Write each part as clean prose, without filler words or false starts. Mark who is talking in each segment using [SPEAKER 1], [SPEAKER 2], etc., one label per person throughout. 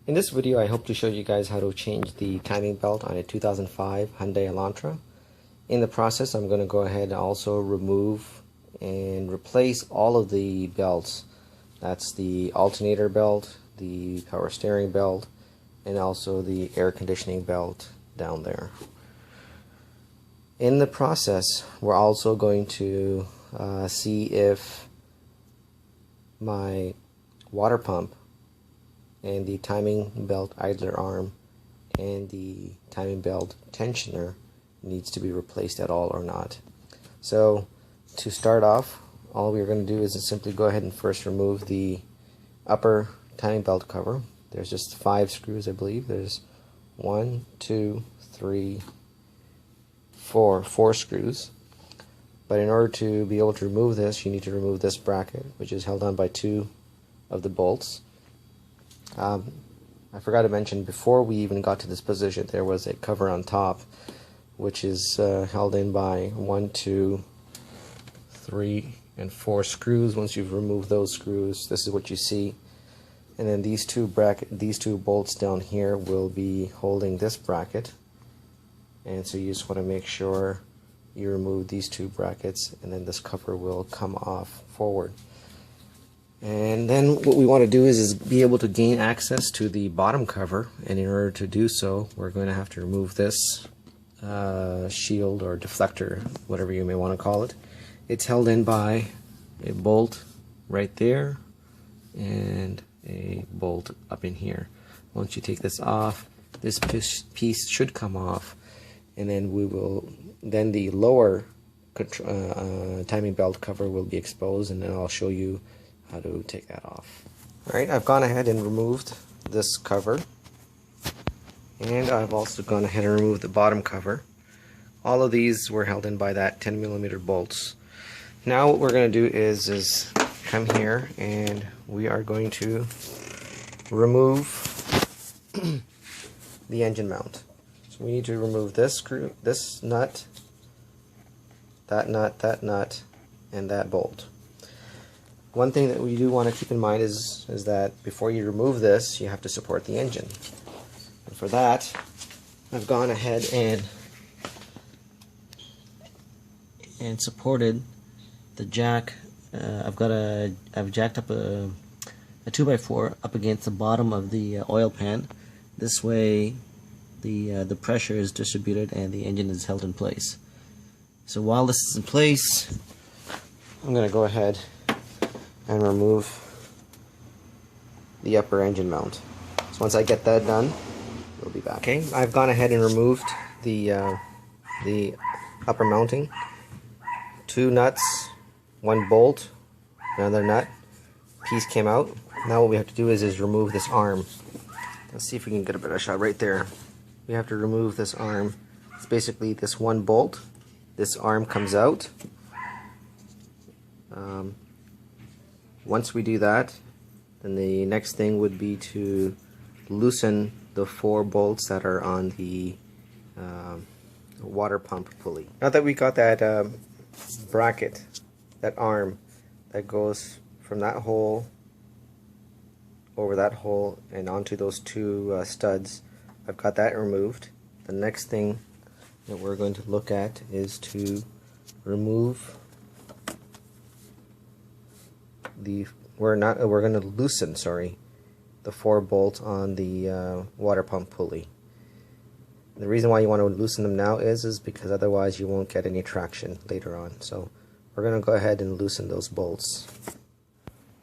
[SPEAKER 1] In this video, I hope to show you guys how to change the timing belt on a 2005 Hyundai Elantra. In the process, I'm going to go ahead and also remove and replace all of the belts. That's the alternator belt, the power steering belt, and also the air conditioning belt down there. In the process, we're also going to see if my water pump and the timing belt idler arm and the timing belt tensioner needs to be replaced at all or not. So to start off, all we're going to do is simply go ahead and first remove the upper timing belt cover. There's just 5 screws, I believe. There's 1, 2, 3, 4 screws. But in order to be able to remove this, you need to remove this bracket, which is held on by 2 of the bolts. I forgot to mention, before we even got to this position, there was a cover on top, which is held in by 1, 2, 3, and 4 screws. Once you've removed those screws, this is what you see. And then these two bolts down here will be holding this bracket. And so you just want to make sure you remove these 2 brackets, and then this cover will come off forward. And then what we want to do is be able to gain access to the bottom cover, and in order to do so, we're going to have to remove this shield or deflector, whatever you may want to call it. It's held in by a bolt right there and a bolt up in here. Once you take this off, this piece should come off, and then the lower timing belt cover will be exposed, and then I'll show you how to take that off. Alright, I've gone ahead and removed this cover, and I've also gone ahead and removed the bottom cover. All of these were held in by that 10mm bolts. Now what we're going to do is come here, and we are going to remove the engine mount. So we need to remove this screw, this nut, that nut, and that bolt. One thing that we do want to keep in mind is that before you remove this, you have to support the engine. And for that, I've gone ahead and supported the jack. I've jacked up a 2x4 up against the bottom of the oil pan. This way, the pressure is distributed and the engine is held in place. So while this is in place, I'm going to go ahead and remove the upper engine mount. So once I get that done, we'll be back. Okay, I've gone ahead and removed the upper mounting. 2 nuts, 1 bolt, another nut, piece came out. Now what we have to do is remove this arm. Let's see if we can get a better shot right there. We have to remove this arm. It's basically this 1 bolt. This arm comes out. Once we do that, then the next thing would be to loosen the 4 bolts that are on the water pump pulley. Now that we got that bracket, that arm that goes from that hole over that hole and onto those 2 studs, I've got that removed. The next thing that we're going to look at is to remove we're going to loosen, the 4 bolts on the water pump pulley. The reason why you want to loosen them now is because otherwise you won't get any traction later on. So we're going to go ahead and loosen those bolts.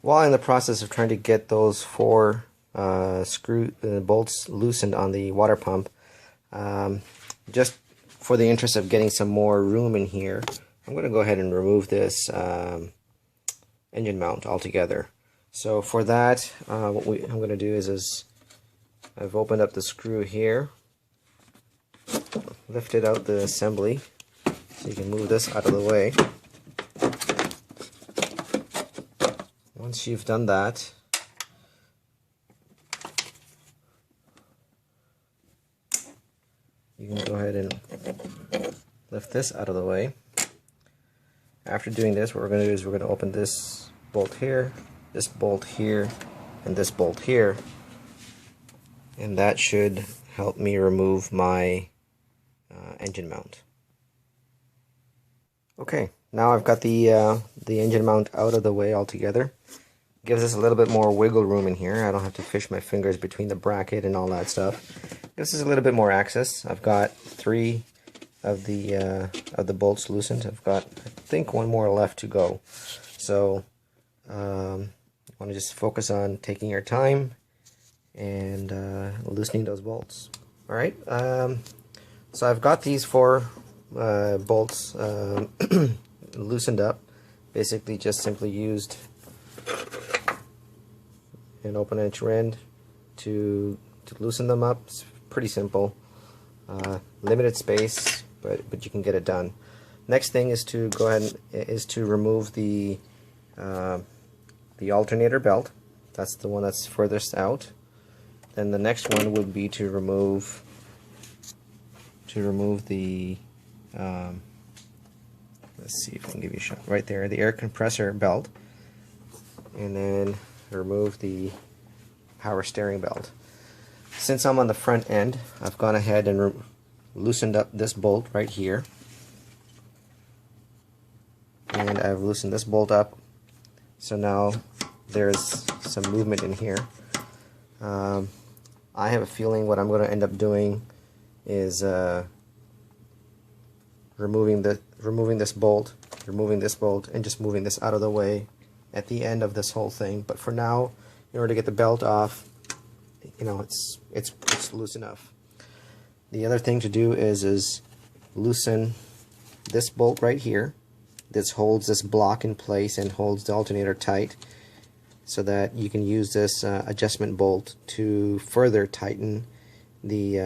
[SPEAKER 1] While in the process of trying to get those 4 bolts loosened on the water pump, just for the interest of getting some more room in here, I'm going to go ahead and remove this engine mount altogether. So for that, what I'm going to do is I've opened up the screw here, lifted out the assembly, so you can move this out of the way. Once you've done that, you can go ahead and lift this out of the way. After doing this, what we're going to do is we're going to open this bolt here, and this bolt here, and that should help me remove my engine mount. Okay, now I've got the engine mount out of the way altogether. Gives us a little bit more wiggle room in here. I don't have to fish my fingers between the bracket and all that stuff. Gives us a little bit more access. I've got 3 of the bolts loosened. I've got, I think, 1 more left to go. So I want to just focus on taking your time and loosening those bolts. All right. So I've got these 4 bolts loosened up. Basically, just simply used an open-edge wrench to loosen them up. It's pretty simple. Limited space, but you can get it done. Next thing is to go ahead and remove the alternator belt. That's the one that's furthest out. Then the next one would be to remove the let's see if I can give you a shot right there, the air compressor belt, and then remove the power steering belt. Since I'm on the front end, I've gone ahead and loosened up this bolt right here, and I've loosened this bolt up, so now there's some movement in here. I have a feeling what I'm going to end up doing is removing this bolt, and just moving this out of the way at the end of this whole thing. But for now, in order to get the belt off, you know, it's loose enough. The other thing to do is loosen this bolt right here. This holds this block in place and holds the alternator tight, so that you can use this adjustment bolt to further tighten the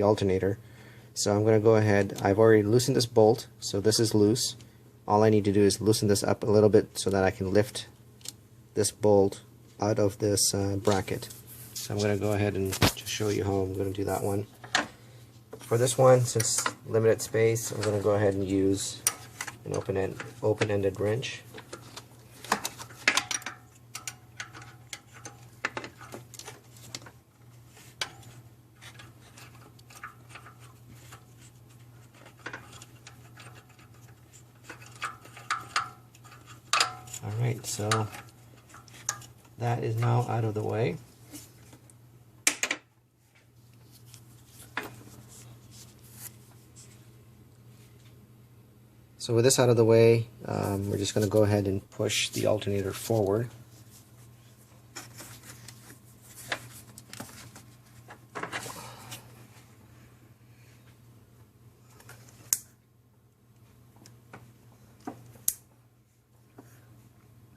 [SPEAKER 1] alternator. So I'm going to go ahead. I've already loosened this bolt, so this is loose. All I need to do is loosen this up a little bit so that I can lift this bolt out of this bracket. So I'm going to go ahead and just show you how I'm going to do that one. For this one, since limited space, I'm going to go ahead and use an open-ended wrench. Alright, so that is now out of the way. So with this out of the way, we're just going to go ahead and push the alternator forward.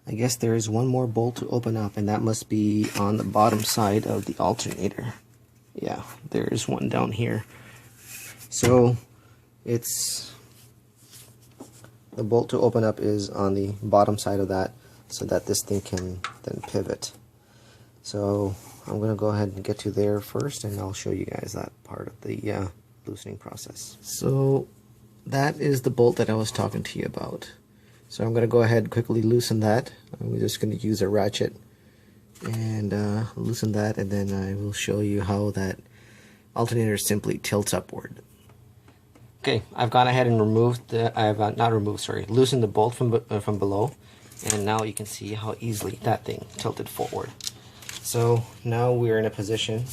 [SPEAKER 1] I guess there is one more bolt to open up, and that must be on the bottom side of the alternator. Yeah, there is one down here. So it's the bolt to open up is on the bottom side of that, so that this thing can then pivot. So I'm going to go ahead and get to there first, and I'll show you guys that part of the loosening process. So that is the bolt that I was talking to you about. So I'm going to go ahead and quickly loosen that. I'm just going to use a ratchet and loosen that, and then I will show you how that alternator simply tilts upward. Okay, I've gone ahead and removed loosened the bolt from below, and now you can see how easily that thing tilted forward. So now we're in a position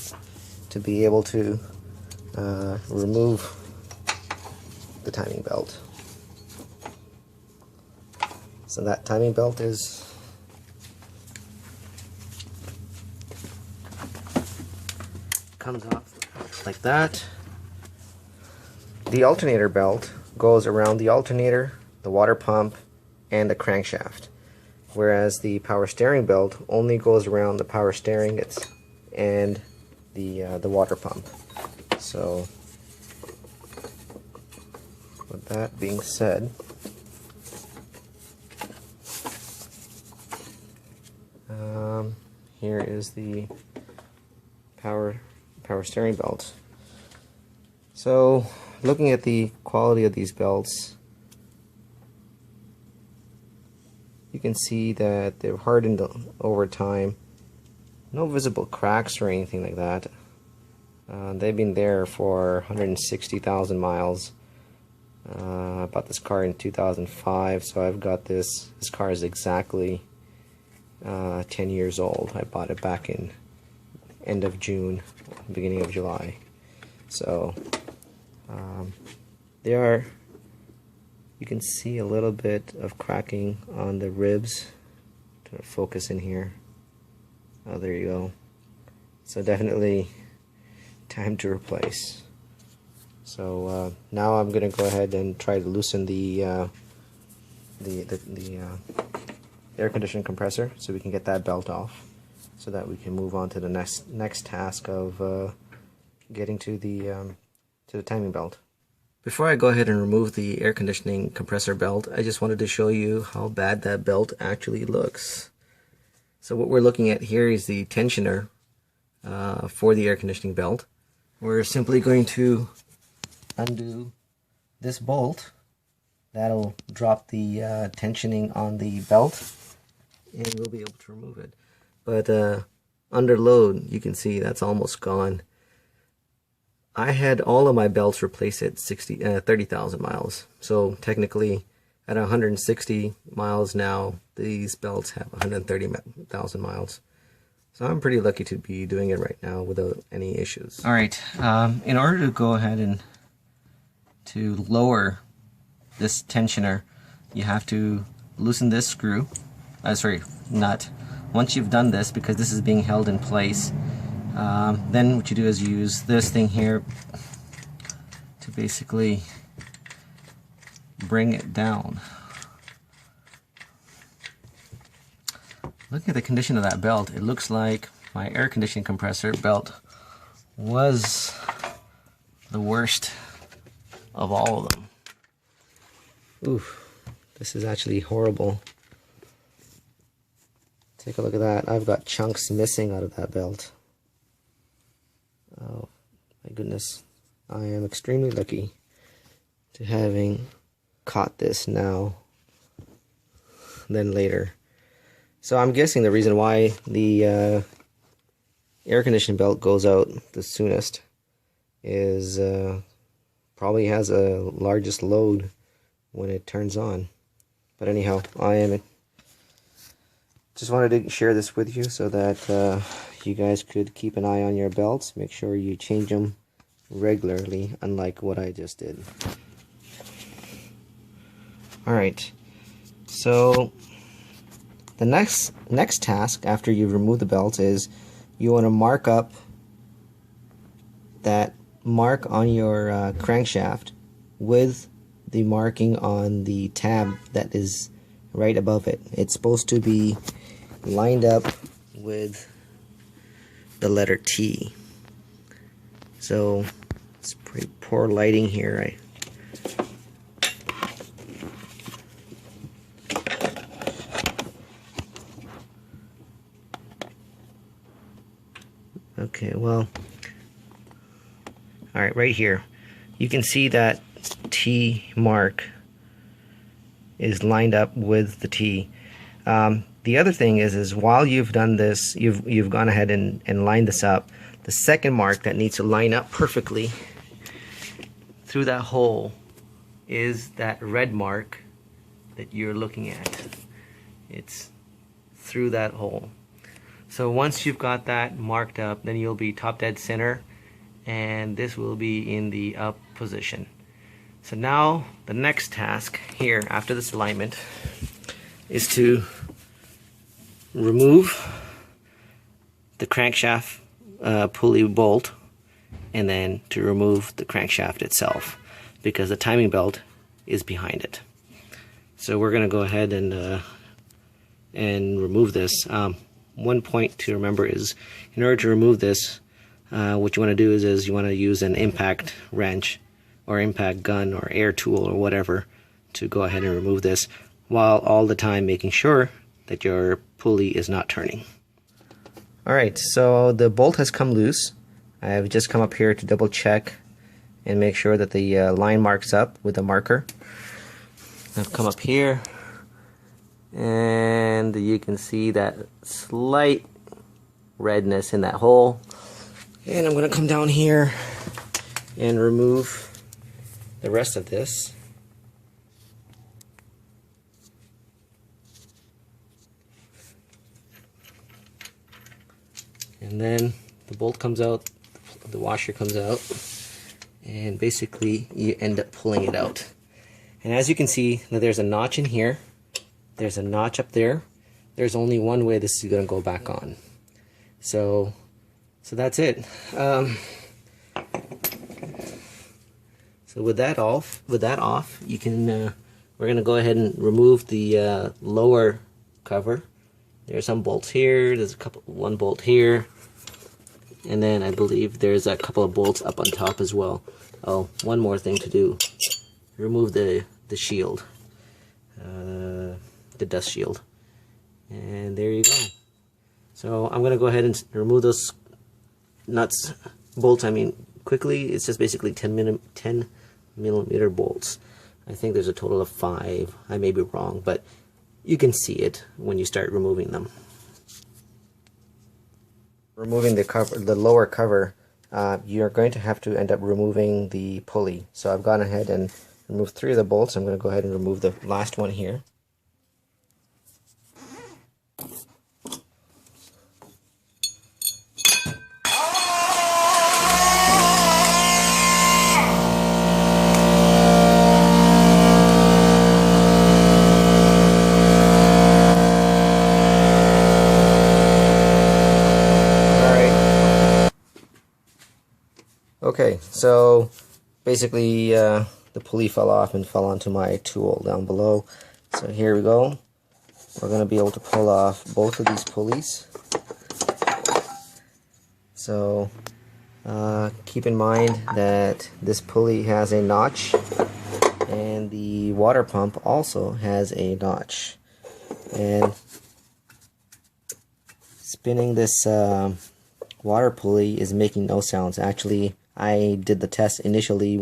[SPEAKER 1] to be able to remove the timing belt. So that timing belt comes off like that. The alternator belt goes around the alternator, the water pump, and the crankshaft, whereas the power steering belt only goes around the power steering and the water pump. So with that being said, here is the power steering belt. So looking at the quality of these belts, you can see that they've hardened over time, No visible cracks or anything like that. They've been there for 160,000 miles. I bought this car in 2005, so I've got this. This car is exactly 10 years old. I bought it back in end of June, beginning of July. So you can see a little bit of cracking on the ribs. To focus in here. Oh, there you go. So definitely time to replace. So now I'm going to go ahead and try to loosen the air conditioning compressor so we can get that belt off, so that we can move on to the next task of getting to the timing belt. Before I go ahead and remove the air conditioning compressor belt, I just wanted to show you how bad that belt actually looks. So what we're looking at here is the tensioner for the air conditioning belt. We're simply going to undo this bolt. That'll drop the tensioning on the belt, and we'll be able to remove it. But under load, you can see that's almost gone. I had all of my belts replaced at 30,000 miles. So technically, at 160 miles now, these belts have 130,000 miles. So I'm pretty lucky to be doing it right now without any issues. All right, in order to go ahead and to lower this tensioner, you have to loosen this screw, nut. Once you've done this, because this is being held in place, then what you do is you use this thing here to basically bring it down. Looking at the condition of that belt, it looks like my air conditioning compressor belt was the worst of all of them. Oof, this is actually horrible. Take a look at that. I've got chunks missing out of that belt. Oh my goodness. I am extremely lucky to having caught this now than later. So I'm guessing the reason why the air conditioning belt goes out the soonest is probably has a largest load when it turns on. But anyhow, just wanted to share this with you so that you guys could keep an eye on your belts. Make sure you change them regularly, unlike what I just did. Alright, so the next task after you've removed the belt is you want to mark up that mark on your crankshaft with the marking on the tab that is right above it. It's supposed to be lined up with the letter T. So it's pretty poor lighting here, right? Okay, well, alright, right here you can see that T mark is lined up with the T. The other thing is while you've done this, you've gone ahead and lined this up, the second mark that needs to line up perfectly through that hole is that red mark that you're looking at. It's through that hole. So once you've got that marked up, then you'll be top dead center, and this will be in the up position. So now the next task here after this alignment is to remove the crankshaft pulley bolt, and then to remove the crankshaft itself, because the timing belt is behind it. So we're going to go ahead and remove this. One point to remember is, in order to remove this, what you want to do is you want to use an impact wrench or impact gun or air tool or whatever to go ahead and remove this, while all the time making sure that your pulley is not turning. Alright, so the bolt has come loose. I have just come up here to double check and make sure that the line marks up with the marker. I've come up here and you can see that slight redness in that hole. And I'm going to come down here and remove the rest of this. And then the bolt comes out, the washer comes out, and basically you end up pulling it out. And as you can see, there's a notch in here, there's a notch up there. There's only one way this is going to go back on. So that's it. So with that off, you can. We're going to go ahead and remove the lower cover. There's some bolts here. There's one bolt here, and then I believe there's a couple of bolts up on top as well. Oh, one more thing to do: remove the shield, the dust shield, and there you go. So I'm gonna go ahead and remove those bolts. I mean, quickly. It's just basically 10 millimeter bolts. I think there's a total of 5. I may be wrong, but you can see it when you start removing them. Removing the lower cover, you're going to have to end up removing the pulley. So I've gone ahead and removed 3 of the bolts. I'm going to go ahead and remove the last one here. Okay, so basically the pulley fell off and fell onto my tool down below. So here we go. We're going to be able to pull off both of these pulleys. So keep in mind that this pulley has a notch, and the water pump also has a notch. And spinning this water pulley is making no sounds. Actually, I did the test initially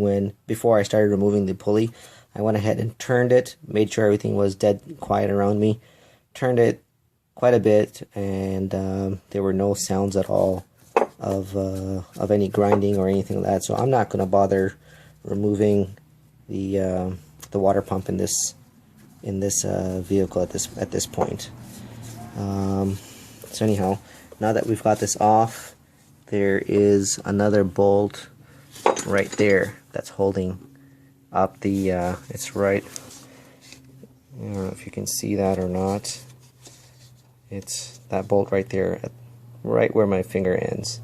[SPEAKER 1] before I started removing the pulley. I went ahead and turned it, made sure everything was dead quiet around me, turned it quite a bit, and there were no sounds at all of any grinding or anything like that. So I'm not going to bother removing the water pump in this vehicle at this point. So anyhow, now that we've got this off, there is another bolt right there that's holding up the, it's right, I don't know if you can see that or not. It's that bolt right there, right where my finger ends.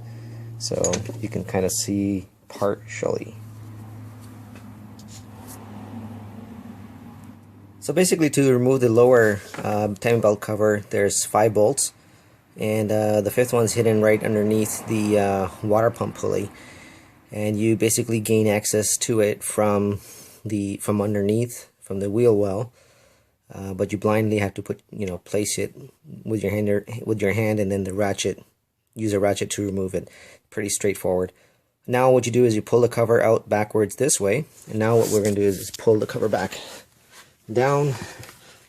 [SPEAKER 1] So you can kind of see partially. So basically, to remove the lower timing belt cover, there's 5 bolts. And the 5th one's hidden right underneath the water pump pulley, and you basically gain access to it from underneath, from the wheel well, but you blindly have to place it with your hand, and then use a ratchet to remove it. Pretty straightforward. Now what you do is you pull the cover out backwards this way, and now what we're going to do is pull the cover back down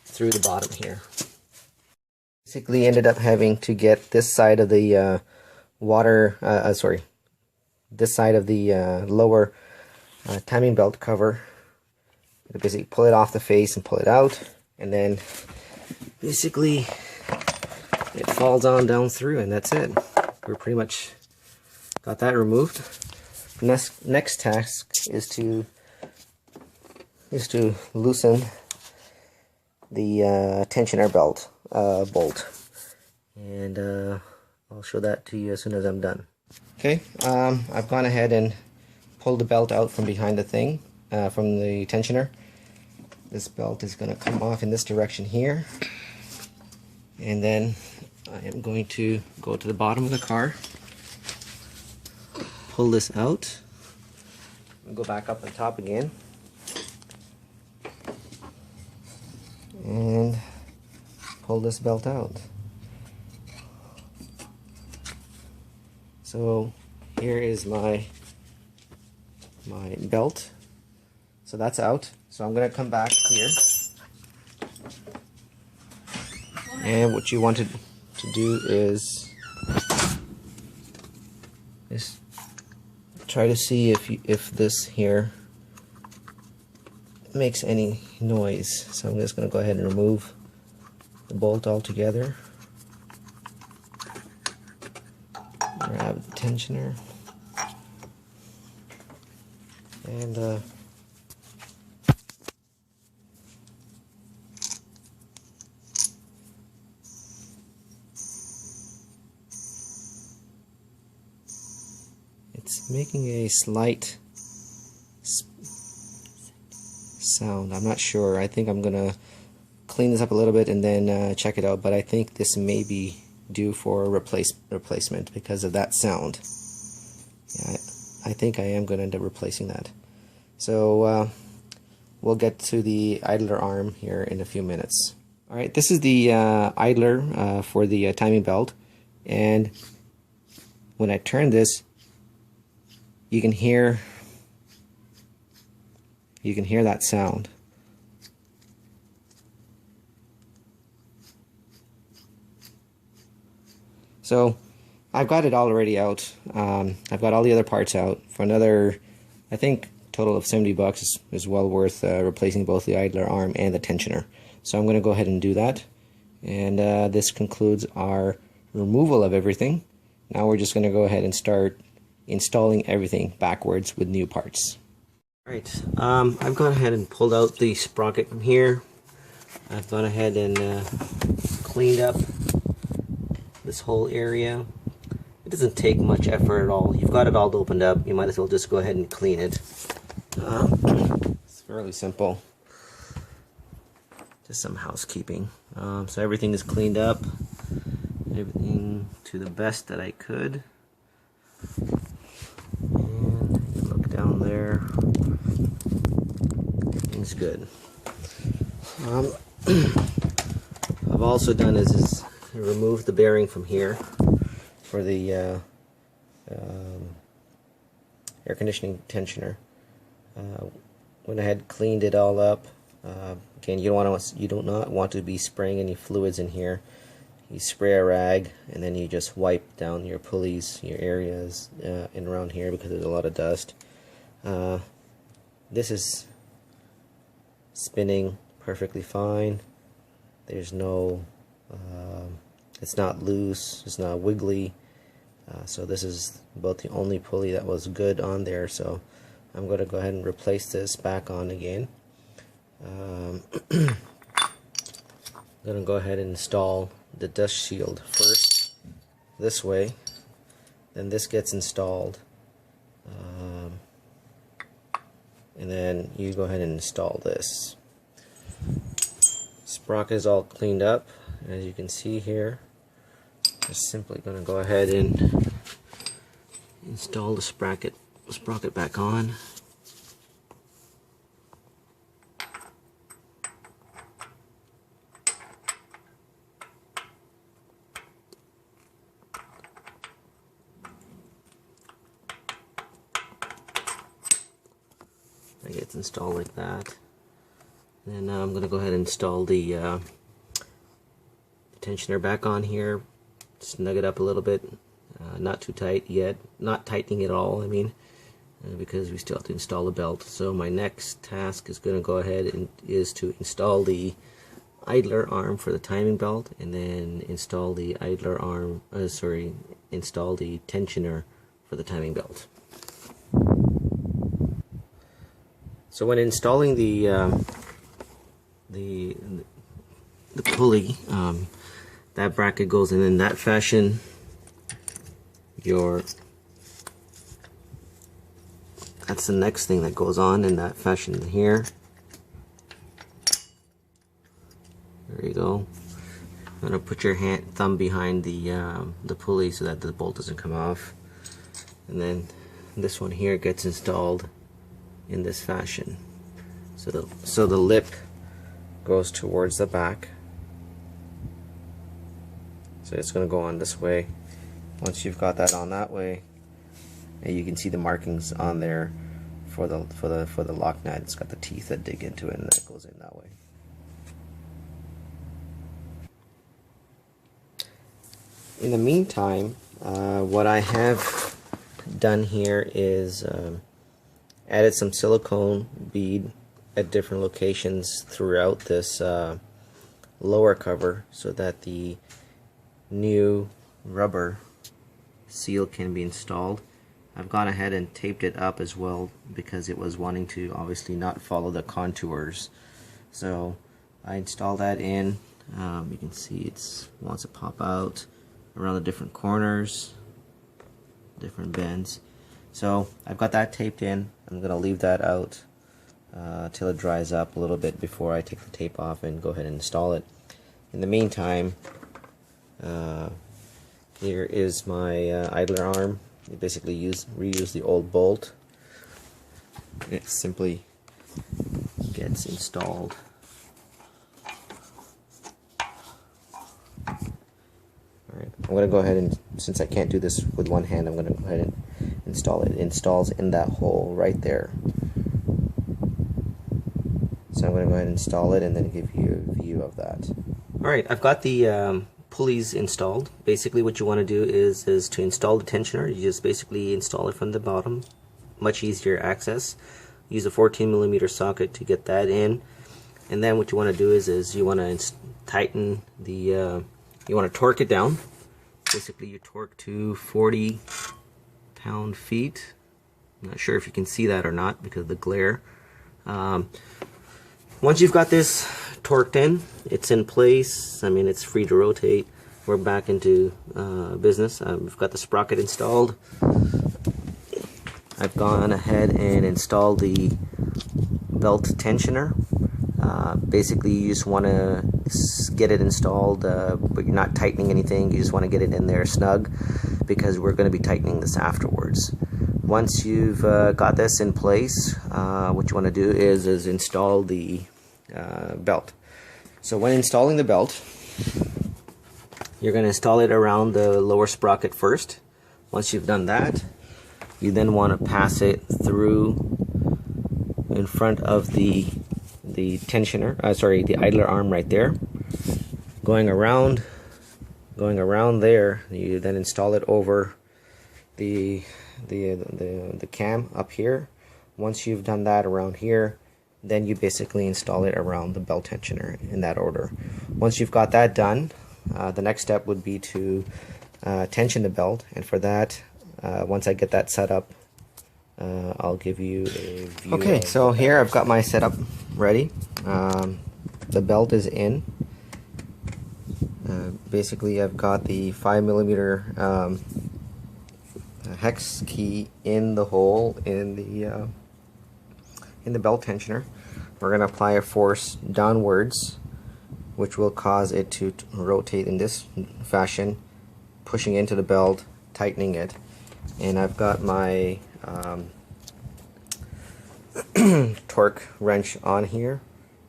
[SPEAKER 1] through the bottom here. Basically ended up having to get this side of the this side of the lower timing belt cover. Basically pull it off the face and pull it out, and then basically it falls on down through, and that's it. We're pretty much got that removed. Next task is to loosen the tensioner belt bolt, and I'll show that to you as soon as I'm done. Okay, I've gone ahead and pulled the belt out from behind the thing, from the tensioner. This belt is going to come off in this direction here, and then I am going to go to the bottom of the car, pull this out, and go back up on top again, and pull this belt out. So here is my belt. So that's out. So I'm going to come back here. And what you want to do is Just try to see if this here makes any noise. So I'm just going to go ahead and remove the bolt altogether. Grab the tensioner and it's making a slight sound. I'm not sure. I think I'm gonna clean this up a little bit and then check it out, but I think this may be due for a replacement because of that sound. Yeah, I think I am going to end up replacing that. So we'll get to the idler arm here in a few minutes. Alright, this is the idler for the timing belt, and when I turn this, you can hear that sound. So I've got it all already out. I've got all the other parts out for another, I think, total of $70 is well worth replacing both the idler arm and the tensioner. So I'm going to go ahead and do that. And this concludes our removal of everything. Now we're just going to go ahead and start installing everything backwards with new parts. Alright, I've gone ahead and pulled out the sprocket from here. I've gone ahead and cleaned up this whole area. It doesn't take much effort at all. You've got it all opened up. You might as well just go ahead and clean it. It's fairly simple. Just some housekeeping. So everything is cleaned up. Everything to the best that I could. And look down there. Everything's good. I've also done is remove the bearing from here for the air conditioning tensioner. When I had cleaned it all up, again, you do not want to be spraying any fluids in here. You spray a rag and then you just wipe down your pulleys, your areas and around here because there's a lot of dust. This is spinning perfectly fine. There's no it's not loose, it's not wiggly, so this is about the only pulley that was good on there, so I'm going to go ahead and replace this back on again. I'm going to go ahead and install the dust shield first this way, then this gets installed, and then you go ahead and install this. Sprocket is all cleaned up, as you can see here. Just simply going to go ahead and install the sprocket back on. It gets installed like that. And now I'm going to go ahead and install the tensioner back on here. Snug it up a little bit, not too tight yet, not tightening it all, I mean, because we still have to install the belt. So my next task is going to go ahead and is to install the idler arm for the timing belt, and then install the idler arm, install the tensioner for the timing belt. So when installing the pulley, that bracket goes in that fashion. That's the next thing that goes on in that fashion here. There you go. I'm gonna put your thumb behind the pulley so that the bolt doesn't come off, and then this one here gets installed in this fashion. So the lip goes towards the back. So it's going to go on this way. Once you've got that on that way, and you can see the markings on there for the lock nut. It's got the teeth that dig into it, and that goes in that way. In the meantime, what I have done here is added some silicone bead at different locations throughout this lower cover so that the new rubber seal can be installed. I've gone ahead and taped it up as well because it was wanting to obviously not follow the contours. So I installed that in. You can see it wants to pop out around the different corners, different bends. So I've got that taped in. I'm going to leave that out till it dries up a little bit before I take the tape off and go ahead and install it. In the meantime, here is my idler arm. You basically reuse the old bolt. It simply gets installed. Alright, I'm going to go ahead and, since I can't do this with one hand, I'm going to go ahead and install it. It installs in that hole right there. So I'm going to go ahead and install it and then give you a view of that. Alright, I've got the pulleys installed. Basically what you want to do is to install the tensioner. You just basically install it from the bottom. Much easier access. Use a 14mm socket to get that in. And then what you want to do is you want to tighten the, you want to torque it down. Basically you torque to 40 pound-feet. I'm not sure if you can see that or not because of the glare. Once you've got this torqued in, it's in place. I mean, it's free to rotate. We're back into business. We've got the sprocket installed. I've gone ahead and installed the belt tensioner. Basically, you just want to get it installed, but you're not tightening anything. You just want to get it in there snug because we're going to be tightening this afterwards. Once you've got this in place, what you want to do is install the belt. So when installing the belt, you're going to install it around the lower sprocket first. Once you've done that, you then want to pass it through in front of the tensioner, the idler arm right there. Going around there, you then install it over the cam up here. Once you've done that around here, then you basically install it around the belt tensioner in that order. Once you've got that done, the next step would be to tension the belt, and for that, once I get that set up, I'll give you a view. Okay, so here I've got my setup ready. The belt is in. Basically, I've got the 5mm hex key in the hole in the belt tensioner. We're going to apply a force downwards, which will cause it to rotate in this fashion, pushing into the belt, tightening it. And I've got my torque wrench on here.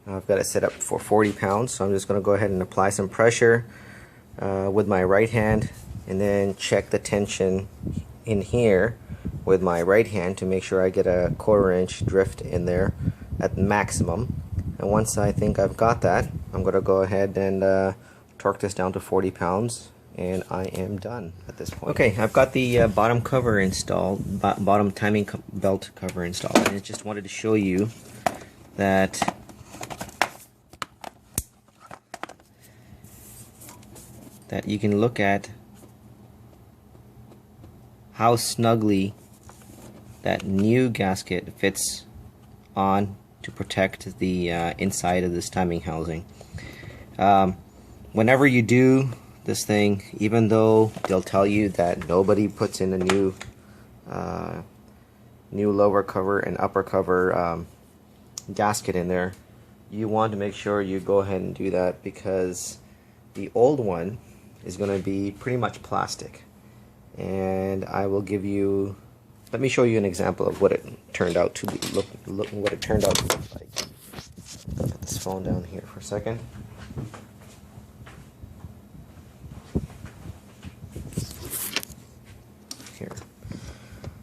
[SPEAKER 1] I've got it set up for 40 pounds, so I'm just going to go ahead and apply some pressure with my right hand and then check the tension in here with my right hand to make sure I get a 1/4 inch drift in there at maximum. And once I think I've got that, I'm going to go ahead and torque this down to 40 pounds, and I am done at this point. Okay, I've got the bottom cover installed, bottom timing belt cover installed, and I just wanted to show you that you can look at how snugly that new gasket fits on to protect the inside of this timing housing. Whenever you do this thing, even though they'll tell you that nobody puts in a new lower cover and upper cover gasket in there, you want to make sure you go ahead and do that, because the old one is going to be pretty much plastic. And I will give you, let me show you an example of what it turned out to be, what it turned out to look like. Put this phone down here for a second. Here.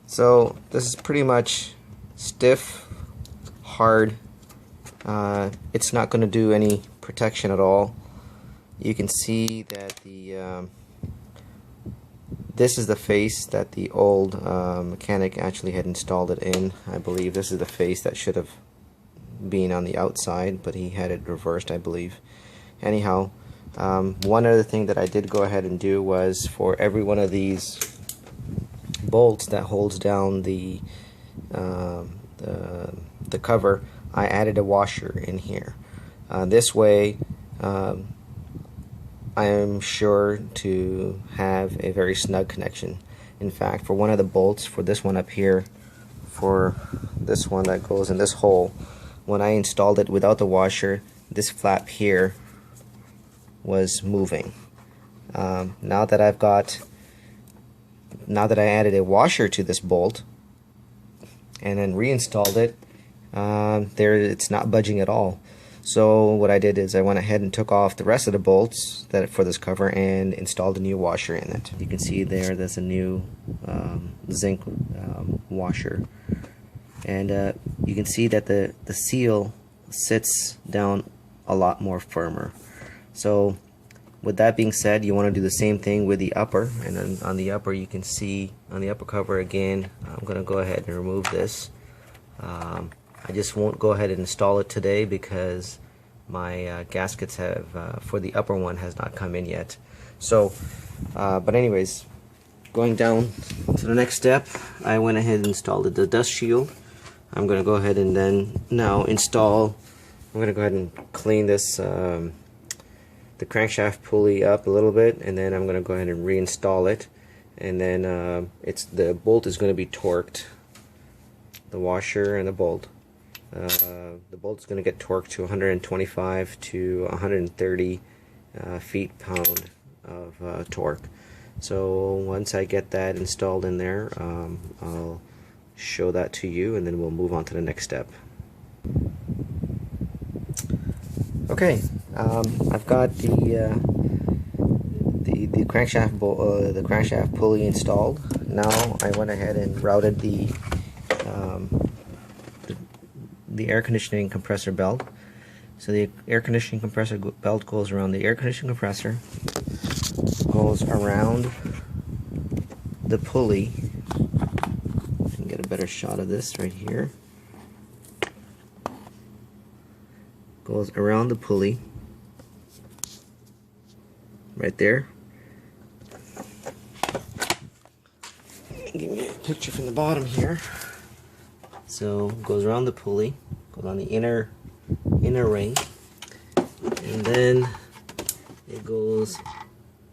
[SPEAKER 1] So this is pretty much stiff, hard. It's not going to do any protection at all. You can see that This is the face that the old mechanic actually had installed it in. I believe this is the face that should have been on the outside, but he had it reversed, I believe. Anyhow, one other thing that I did go ahead and do was, for every one of these bolts that holds down the cover, I added a washer in here. This way I am sure to have a very snug connection. In fact, for one of the bolts, for this one up here, for this one that goes in this hole, when I installed it without the washer, this flap here was moving. Now that I added a washer to this bolt and then reinstalled it, it's not budging at all. So what I did is I went ahead and took off the rest of the bolts for this cover and installed a new washer in it. You can see there's a new zinc washer, and you can see that the seal sits down a lot more firmer. So with that being said, you want to do the same thing with the upper, and then on the upper you can see on the upper cover again, I'm going to go ahead and remove this. I just won't go ahead and install it today because my gaskets have for the upper one has not come in yet. So but anyways, going down to the next step, I went ahead and installed the dust shield. I'm going to go ahead and then now install, I'm going to go ahead and clean this the crankshaft pulley up a little bit, and then I'm going to go ahead and reinstall it, and then the bolt is going to be torqued, the washer and the bolt. The bolt is going to get torqued to 125 to 130 feet-pound of torque. So once I get that installed in there, I'll show that to you, and then we'll move on to the next step. Okay, I've got the crankshaft pulley installed. Now I went ahead and routed the air conditioning compressor belt. So the air conditioning compressor belt goes around the air conditioning compressor, goes around the pulley. I can get a better shot of this right here. Goes around the pulley right there. Give me a picture from the bottom here. So goes around the pulley, goes on the inner ring, and then it goes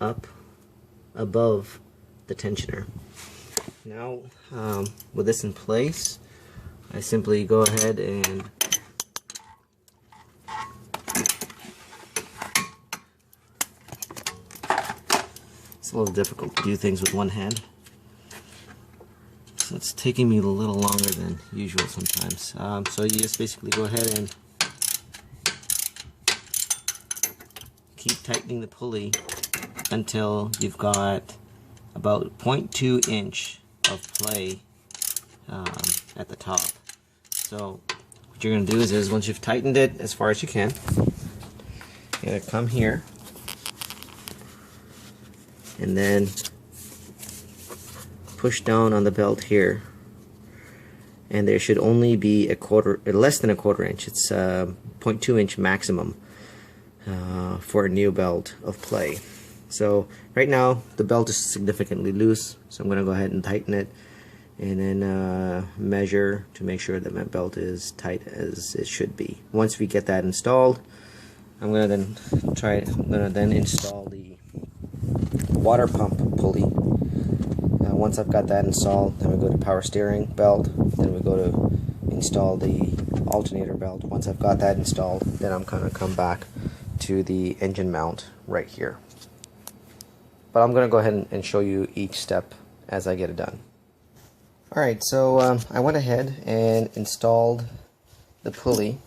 [SPEAKER 1] up above the tensioner. Now with this in place, I simply go ahead and it's a little difficult to do things with one hand. So it's taking me a little longer than usual sometimes. So you just basically go ahead and keep tightening the pulley until you've got about 0.2 inch of play at the top. So what you're going to do is once you've tightened it as far as you can, you're going to come here and then push down on the belt here, and there should only be less than a quarter inch. It's 0.2 inch maximum for a new belt of play. So right now the belt is significantly loose, so I'm going to go ahead and tighten it, and then measure to make sure that my belt is tight as it should be. Once we get that installed, I'm going to then install the water pump pulley. Once I've got that installed, then we go to power steering belt, then we go to install the alternator belt. Once I've got that installed, then I'm going to come back to the engine mount right here. But I'm going to go ahead and show you each step as I get it done. Alright, so I went ahead and installed the pulley.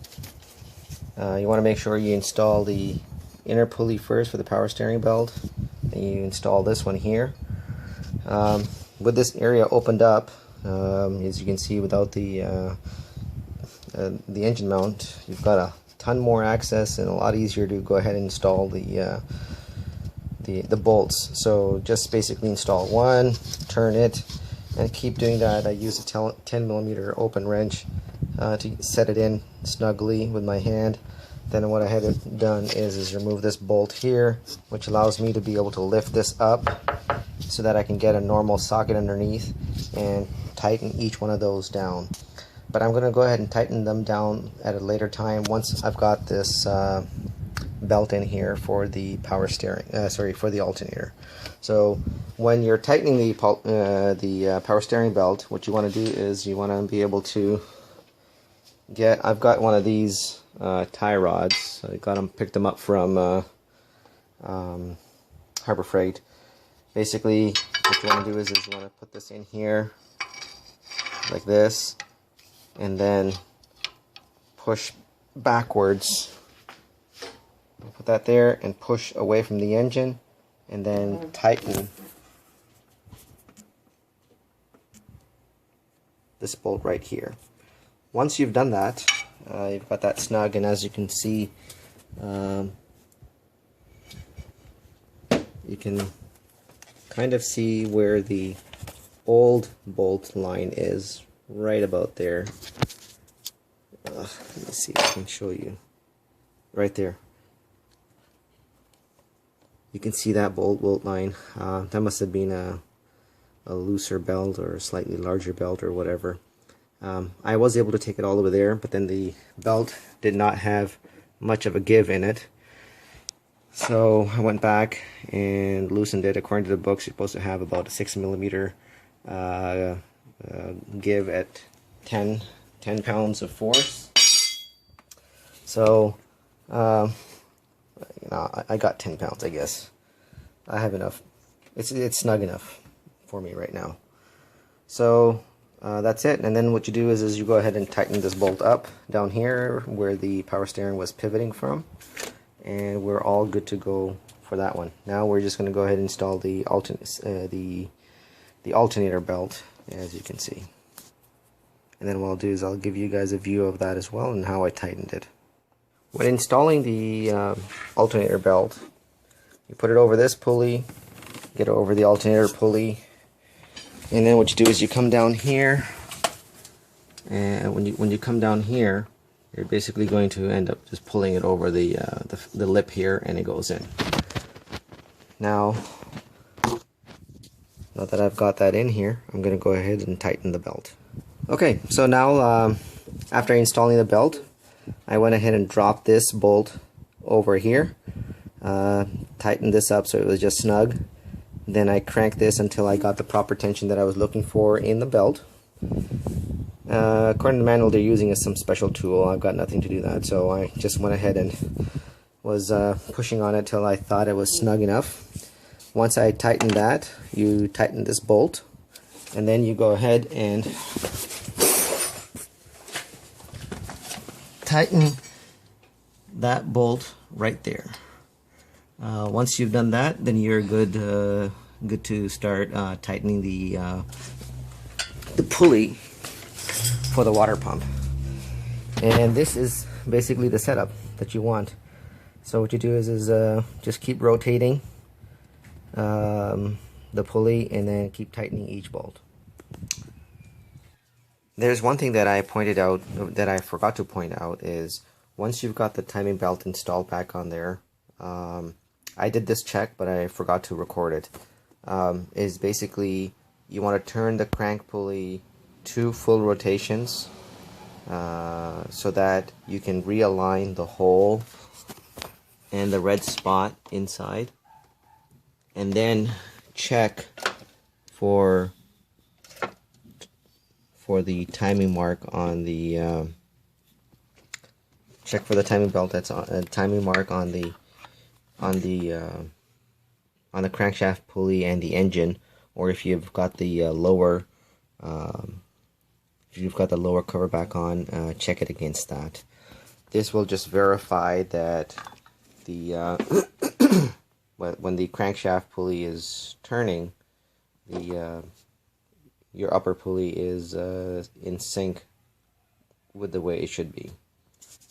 [SPEAKER 1] You want to make sure you install the inner pulley first for the power steering belt. Then you install this one here. With this area opened up, as you can see, without the engine mount, you've got a ton more access and a lot easier to go ahead and install the the bolts. So just basically install one, turn it, and keep doing that. I use a 10mm open wrench to set it in snugly with my hand. Then what I had done is remove this bolt here, which allows me to be able to lift this up so that I can get a normal socket underneath and tighten each one of those down. But I'm going to go ahead and tighten them down at a later time once I've got this belt in here for the power steering, for the alternator. So when you're tightening the power steering belt, what you want to do is you want to be able to I've got one of these tie rods. I picked them up from Harbor Freight. Basically, what you want to do is you want to put this in here like this, and then push backwards. Put that there and push away from the engine, and then tighten this bolt right here. Once you've done that, you've got that snug, and as you can see, you can kind of see where the old bolt line is, right about there. Let me see if I can show you. Right there. You can see that bolt line. That must have been a looser belt or a slightly larger belt or whatever. I was able to take it all over there, but then the belt did not have much of a give in it. So I went back and loosened it. According to the books, you're supposed to have about a 6mm give at 10 pounds of force. So I got 10 pounds, I guess. I have enough. It's snug enough for me right now. So that's it. And then what you do is you go ahead and tighten this bolt up down here where the power steering was pivoting from, and we're all good to go for that one. Now we're just going to go ahead and install the alternator belt, as you can see. And then what I'll do is I'll give you guys a view of that as well and how I tightened it. When installing the alternator belt, you put it over this pulley, get it over the alternator pulley, and then what you do is you come down here, and when you come down here, you're basically going to end up just pulling it over the lip here, and it goes in. Now that I've got that in here, I'm going to go ahead and tighten the belt. Okay, so now after installing the belt, I went ahead and dropped this bolt over here, tightened this up so it was just snug. Then I cranked this until I got the proper tension that I was looking for in the belt. According to the manual, they're using some special tool. I've got nothing to do that, so I just went ahead and was pushing on it till I thought it was snug enough. Once I tightened that, you tighten this bolt, and then you go ahead and tighten that bolt right there. Once you've done that, then you're good to start tightening the pulley for the water pump. And this is basically the setup that you want. So what you do is just keep rotating the pulley and then keep tightening each bolt. There's one thing that I pointed out that I forgot to point out is once you've got the timing belt installed back on there, I did this check but I forgot to record it, is basically you want to turn the crank pulley 2 full rotations so that you can realign the hole and the red spot inside, and then check for the timing mark on the check for the timing belt that's on timing mark on the crankshaft pulley and the engine, or if you've got the lower cover back on, check it against that. This will just verify that the when the crankshaft pulley is turning, your upper pulley is in sync with the way it should be.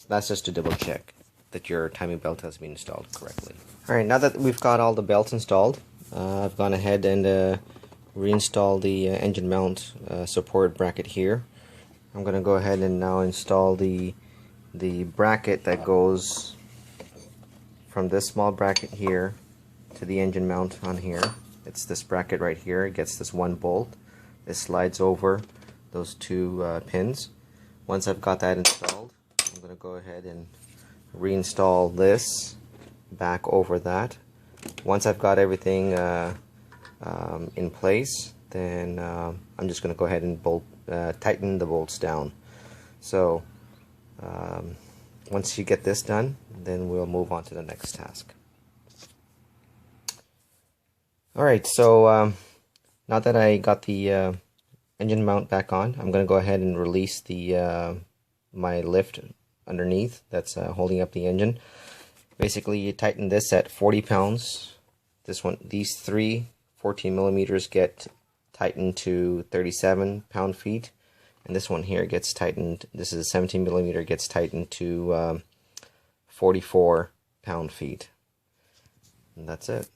[SPEAKER 1] That's just to double check that your timing belt has been installed correctly. Alright, now that we've got all the belts installed, I've gone ahead and reinstalled the engine mount support bracket here. I'm going to go ahead and now install the bracket that goes from this small bracket here to the engine mount on here. It's this bracket right here. It gets this one bolt. It slides over those two pins. Once I've got that installed, I'm going to go ahead and reinstall this back over that. Once I've got everything in place, then I'm just going to go ahead and tighten the bolts down. So once you get this done, then we'll move on to the next task. Alright, so now that I got the engine mount back on, I'm going to go ahead and release the my lift underneath that's holding up the engine. Basically, you tighten this at 40 pounds. These three 14 millimeters get tightened to 37 pound-feet, and this one here gets tightened. This is a 17 millimeter, gets tightened to 44 pound-feet. And that's it.